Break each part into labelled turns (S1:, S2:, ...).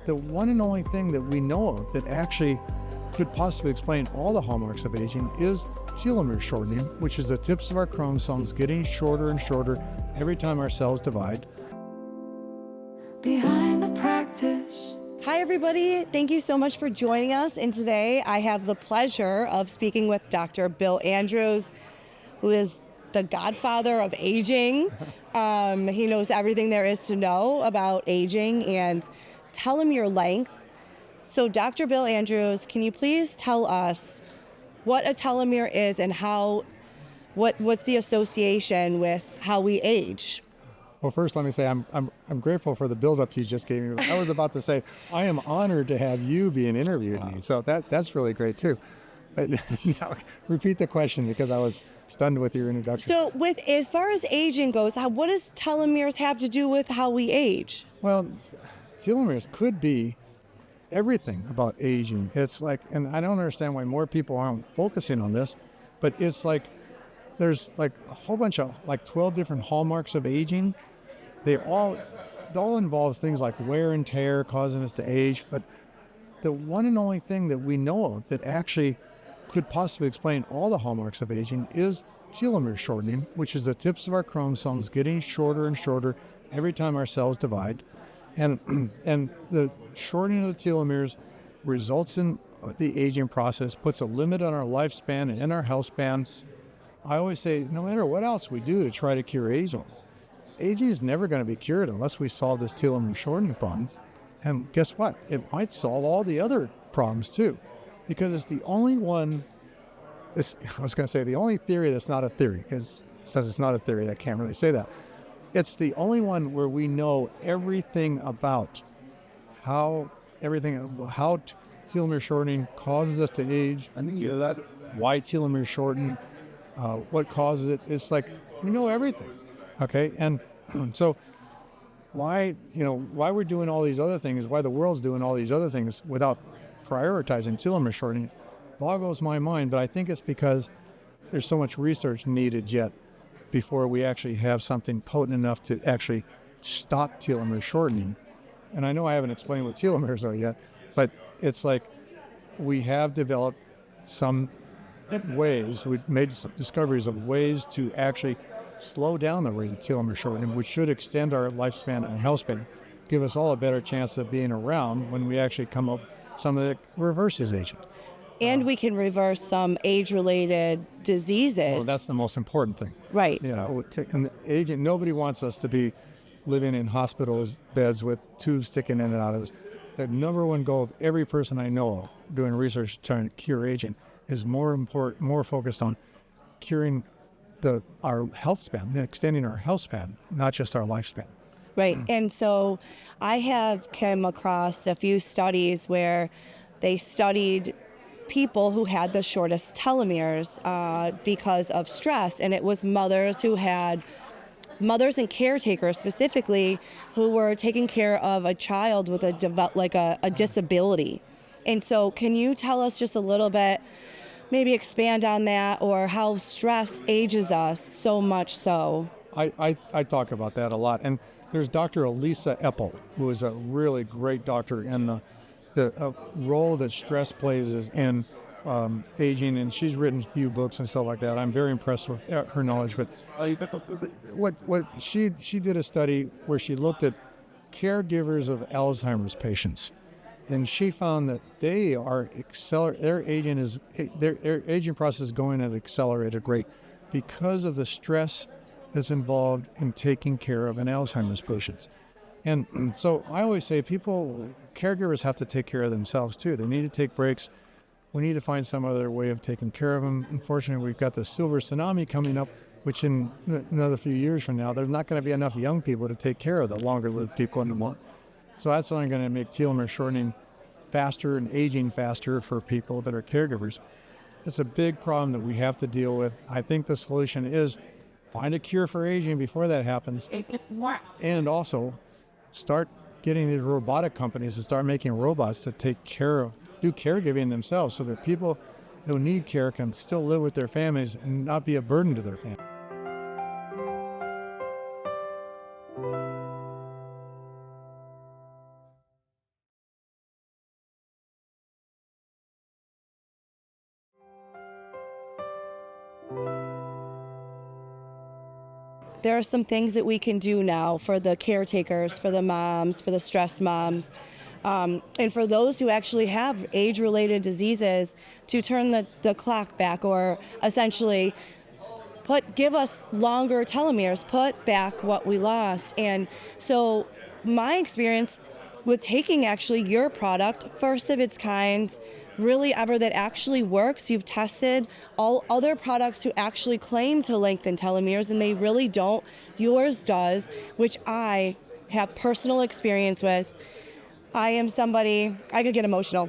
S1: the one and only thing that we know of that actually could possibly explain all the hallmarks of aging is telomere shortening, which is the tips of our chromosomes getting shorter and shorter every time our cells divide.
S2: Behind the practice.
S3: Hi, everybody. Thank you so much for joining us. And today I have the pleasure of speaking with Dr. Bill Andrews, who is the godfather of aging. He knows everything there is to know about aging and telomere length. So Dr. Bill Andrews, can you please tell us what a telomere is and what's the association with how we age?
S1: Well, first, let me say I'm grateful for the build-up you just gave me. I was about to say I am honored to have you being interviewed me, so that's really great too. But now, repeat the question because I was stunned with your introduction.
S3: So, as far as aging goes, what does telomeres have to do with how we age?
S1: Well, telomeres could be everything about aging. It's like, and I don't understand why more people aren't focusing on this, but it's like there's like a whole bunch of like 12 different hallmarks of aging. It all involves things like wear and tear causing us to age, but the one and only thing that we know of that actually could possibly explain all the hallmarks of aging is telomere shortening, which is the tips of our chromosomes getting shorter and shorter every time our cells divide. And the shortening of the telomeres results in the aging process, puts a limit on our lifespan and our health span. I always say, no matter what else we do to try to cure aging is never going to be cured unless we solve this telomere shortening problem. And guess what? It might solve all the other problems too, because it's the only one. I was going to say the only theory that's not a theory, because it says it's not a theory. I can't really say that. It's the only one where we know everything about how telomere shortening causes us to age. I think that why telomere shorten, what causes it. It's like we know everything. Okay, and so why we're doing all these other things, why the world's doing all these other things without prioritizing telomere shortening, boggles my mind. But I think it's because there's so much research needed yet before we actually have something potent enough to actually stop telomere shortening. And I know I haven't explained what telomeres are yet, but it's like we have developed some ways, we've made some discoveries of ways to actually slow down the rate of telomere shortening, which should extend our lifespan and health span, give us all a better chance of being around when we actually come up something that reverses aging.
S3: And we can reverse some age-related diseases.
S1: Well, that's the most important thing.
S3: Right.
S1: Yeah. And aging, nobody wants us to be living in hospitals beds with tubes sticking in and out of us. The number one goal of every person I know of doing research trying to cure aging is more focused on curing our health span, extending our health span, not just our lifespan.
S3: Right. And so I have come across a few studies where they studied people who had the shortest telomeres because of stress. And it was mothers and caretakers specifically who were taking care of a child with a disability. And so can you tell us just a little bit, maybe expand on that, or how stress ages us so much so?
S1: I talk about that a lot. And there's Dr. Elisa Epel, who is a really great doctor, and the role that stress plays is in aging, and she's written a few books and stuff like that. I'm very impressed with her knowledge. But what she did a study where she looked at caregivers of Alzheimer's patients, and she found that their aging process is going at an accelerated rate because of the stress that's involved in taking care of an Alzheimer's patient. And so I always say caregivers have to take care of themselves too. They need to take breaks. We need to find some other way of taking care of them. Unfortunately, we've got the silver tsunami coming up, which in another few years from now, there's not going to be enough young people to take care of the longer-lived people anymore. So that's only going to make telomere shortening faster and aging faster for people that are caregivers. It's a big problem that we have to deal with. I think the solution is find a cure for aging before that happens, and also start getting these robotic companies to start making robots to do caregiving themselves, so that people who need care can still live with their families and not be a burden to their families.
S3: there are some things that we can do now for the caretakers, for the moms, for the stressed moms, and for those who actually have age-related diseases to turn the clock back, or essentially give us longer telomeres, put back what we lost. And so my experience with taking actually your product, first of its kind, really ever that actually works. You've tested all other products who actually claim to lengthen telomeres, and they really don't. Yours does, which I have personal experience with. I am somebody, I could get emotional.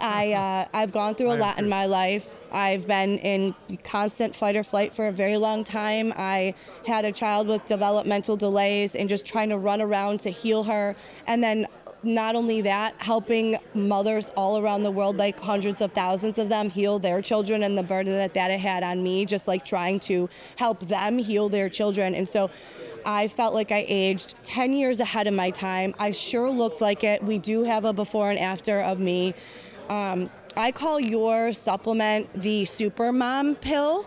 S3: I've gone through a lot in my life. I've been in constant fight or flight for a very long time. I had a child with developmental delays and just trying to run around to heal her. And then not only that, helping mothers all around the world, like hundreds of thousands of them, heal their children, and the burden that it had on me, just like trying to help them heal their children. And so I felt like I aged 10 years ahead of my time. I sure looked like it. We do have a before and after of me. I call your supplement the super mom pill,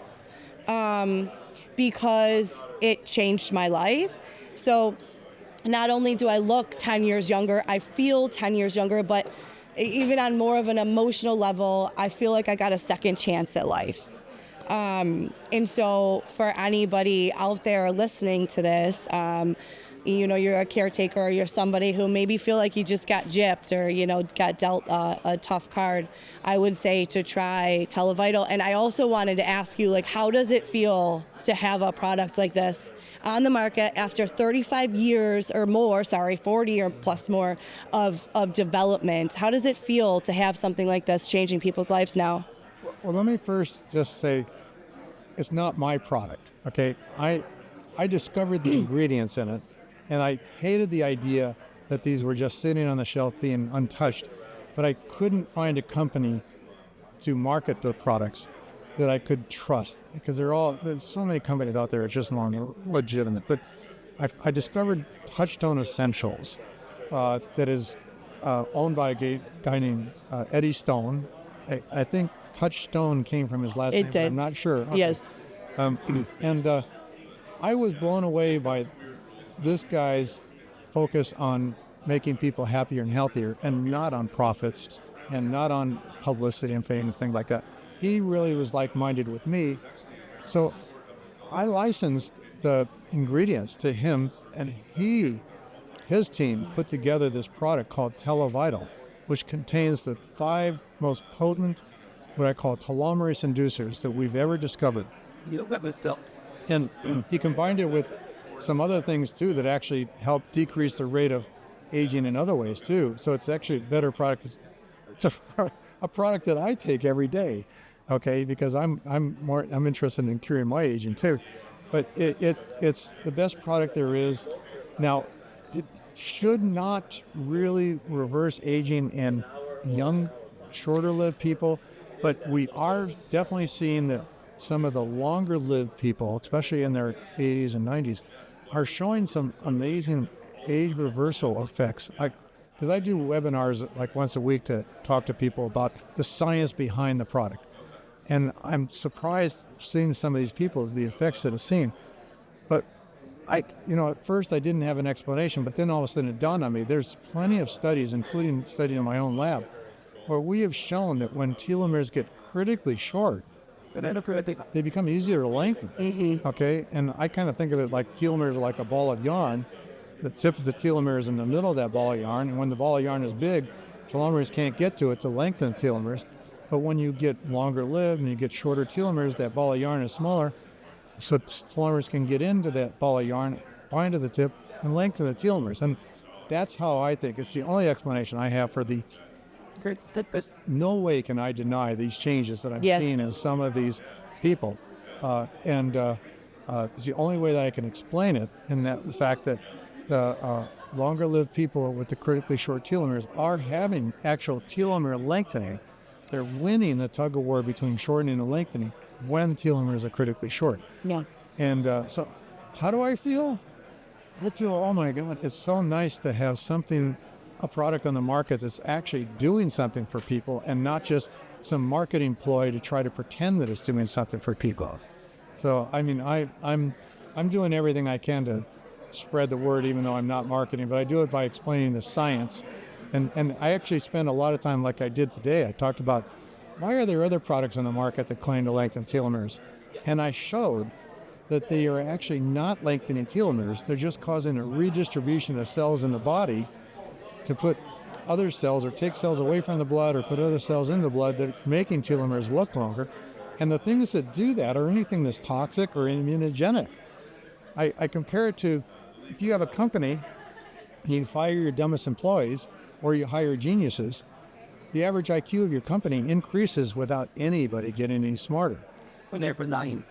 S3: because it changed my life. So not only do I look 10 years younger, I feel 10 years younger, but even on more of an emotional level, I feel like I got a second chance at life. And so for anybody out there listening to this, you're a caretaker, or you're somebody who maybe feel like you just got gypped, or, got dealt a tough card, I would say to try Televital. And I also wanted to ask you, how does it feel to have a product like this on the market after 35 years or more, 40 or plus more of development? How does it feel to have something like this changing people's lives now?
S1: Well, let me first just say, it's not my product, okay? I discovered the ingredients in it, and I hated the idea that these were just sitting on the shelf being untouched, but I couldn't find a company to market the products that I could trust, because there's so many companies out there, it's just not legitimate. But I discovered Touchstone Essentials, that is owned by a guy named Eddie Stone. I think Touchstone came from his last name.
S3: It did.
S1: I'm not sure. Okay.
S3: Yes.
S1: And I was blown away by this guy's focus on making people happier and healthier, and not on profits, and not on publicity and fame and things like that. He really was like-minded with me. So I licensed the ingredients to him, and his team put together this product called Televital, which contains the 5 most potent, what I call telomerase inducers that we've ever discovered. And he combined it with some other things too that actually help decrease the rate of aging in other ways too. So it's actually a better product. It's a product that I take every day, okay? Because I'm interested in curing my aging too. But it's the best product there is. Now, it should not really reverse aging in young, shorter-lived people, but we are definitely seeing that some of the longer-lived people, especially in their 80s and 90s, are showing some amazing age reversal effects. Because I do webinars like once a week to talk to people about the science behind the product. And I'm surprised seeing some of these people, the effects that I've seen. But at first I didn't have an explanation, but then all of a sudden it dawned on me. There's plenty of studies, including study in my own lab, where we have shown that when telomeres get critically short, they become easier to lengthen.
S3: Mm-hmm.
S1: Okay, and I kind of think of it like telomeres are like a ball of yarn. The tip of the telomere is in the middle of that ball of yarn, and when the ball of yarn is big, telomeres can't get to it to lengthen telomeres. But when you get longer lived and you get shorter telomeres, that ball of yarn is smaller, so telomeres can get into that ball of yarn, bind to the tip, and lengthen the telomeres. And that's how I think. It's the only explanation I have for the. No way can I deny these changes that I'm seeing in some of these people. And it's the only way that I can explain it, in that the fact that the longer-lived people with the critically short telomeres are having actual telomere lengthening. They're winning the tug-of-war between shortening and lengthening when telomeres are critically short.
S3: Yeah.
S1: And so how do I feel? I feel, oh my God, it's so nice to have a product on the market that's actually doing something for people, and not just some marketing ploy to try to pretend that it's doing something for people. So, I mean, I'm I'm doing everything I can to spread the word, even though I'm not marketing, but I do it by explaining the science. And I actually spend a lot of time, like I did today. I talked about why are there other products on the market that claim to lengthen telomeres? And I showed that they are actually not lengthening telomeres. They're just causing a redistribution of cells in the body to put other cells or take cells away from the blood or put other cells in the blood that's making telomeres look longer. And the things that do that are anything that's toxic or immunogenic. I compare it to if you have a company, you fire your dumbest employees or you hire geniuses, the average IQ of your company increases without anybody getting any smarter. The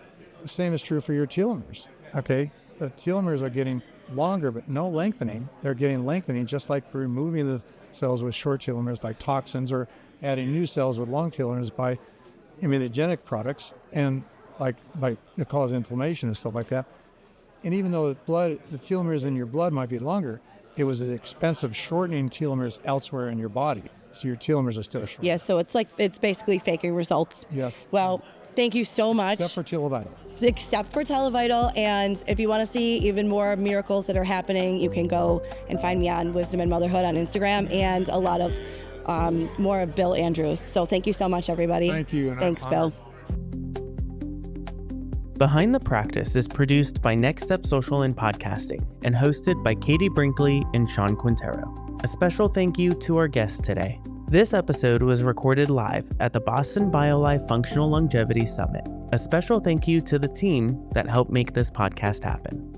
S1: same is true for your telomeres, okay? The telomeres are getting longer, but no lengthening. They're getting lengthening just like removing the cells with short telomeres by toxins or adding new cells with long telomeres by immunogenic products and like it causes inflammation and stuff like that. And even though the telomeres in your blood might be longer, it was an expensive shortening telomeres elsewhere in your body. So your telomeres are still short.
S3: Yeah, so it's basically faking results.
S1: Yes.
S3: Well, thank you so much.
S1: Except for Telovital.
S3: Except for Televital. And if you want to see even more miracles that are happening, you can go and find me on Wisdom and Motherhood on Instagram and a lot of more of Bill Andrews. So thank you so much, everybody.
S1: Thank you.
S3: Thanks, Bill.
S4: Behind the Practice is produced by Next Step Social and Podcasting and hosted by Katie Brinkley and Sean Quintero. A special thank you to our guests today. This episode was recorded live at the Boston BioLife Functional Longevity Summit. A special thank you to the team that helped make this podcast happen.